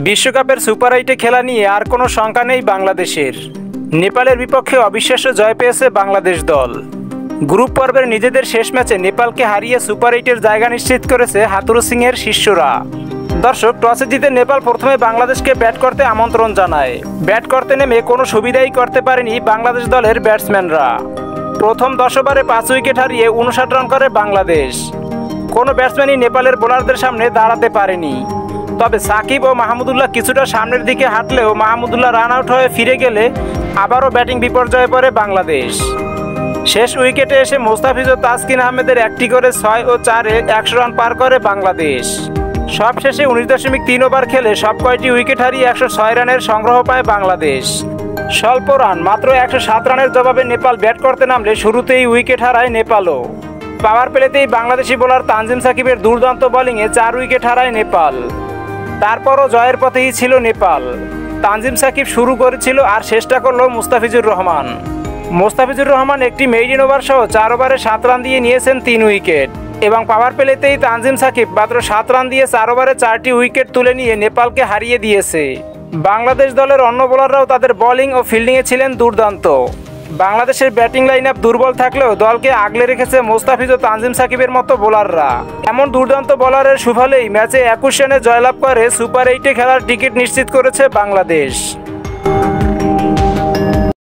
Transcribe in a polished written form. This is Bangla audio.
বিশ্বকাপের সুপার 8 খেলা নিয়ে আর কোনো শঙ্কা নেই বাংলাদেশের। নেপালের বিপক্ষে অবিশ্বাস্য জয় পেয়েছে বাংলাদেশ দল। গ্রুপ পর্বের নিজেদের শেষ ম্যাচে নেপালকে হারিয়ে সুপার 8 জায়গা নিশ্চিত করেছে হাথুরু সিংয়ের শিষ্যরা। দর্শক, টসে জিতে নেপাল প্রথমে বাংলাদেশকে ব্যাট করতে আমন্ত্রণ জানায়। ব্যাট করতে নেমে কোনো সুবিধাই করতে পারেনি বাংলাদেশ দলের ব্যাটসম্যানরা। প্রথম 10 ওভারে 5 উইকেট হারিয়ে 59 রান করে বাংলাদেশ। কোনো ব্যাটসম্যানই নেপালের বোলারদের সামনে দাঁড়াতে পারেনি। তবে সাকিব ও মাহমুদুল্লাহ কিছুটা সামনের দিকে হাঁটলেও মাহমুদুল্লাহ রান আউট হয়ে ফিরে গেলে আবারও ব্যাটিং বিপর্যয়ে পড়ে বাংলাদেশ। শেষ উইকেটে এসে মোস্তাফিজ ও তাসকিন আহমেদের একটি করে 6 ও 4-এ 100 রান পার করে বাংলাদেশ। সবশেষে 19.3 ওভার খেলে সব কয়টি উইকেট হারিয়ে 106 রানের সংগ্রহ পায় বাংলাদেশ। স্বল্প রান মাত্র 107 রানের জবাবে নেপাল ব্যাট করতে নামলে শুরুতেই উইকেট হারায় নেপালও। পাওয়ার প্লেতেই বাংলাদেশি বোলার তানজিম সাকিবের দুর্দান্ত বোলিংয়ে 4 উইকেট হারায় নেপাল। তারপরও জয়ের পথেই ছিল নেপাল। তানজিম সাকিব শুরু করেছিল আর শেষটা করল মুস্তাফিজুর রহমান। মুস্তাফিজুর রহমান একটি মেইডেন ওভার সহ 4 ওভারে 7 রান দিয়ে নিয়েছেন 3 উইকেট এবং পাওয়ার প্লেতেই তানজিম সাকিব মাত্র 7 রান দিয়ে 4 ওভারে 4টি উইকেট তুলে নিয়ে নেপালকে হারিয়ে দিয়েছে। বাংলাদেশ দলের অন্য বোলাররাও তাদের বোলিং ও ফিল্ডিংয়ে ছিলেন দুর্দান্ত। বাংলাদেশের ব্যাটিং লাইন আপ দুর্বল থাকলেও দলকে আগলে রেখেছে মোস্তাফিজ ও তানজিম সাকিবের মতো বোলাররা। এমন দুর্দান্ত বোলারের সুফলেই ম্যাচে 21 রানে জয়লাভ করে সুপার 8 খেলার টিকিট নিশ্চিত করেছে বাংলাদেশ।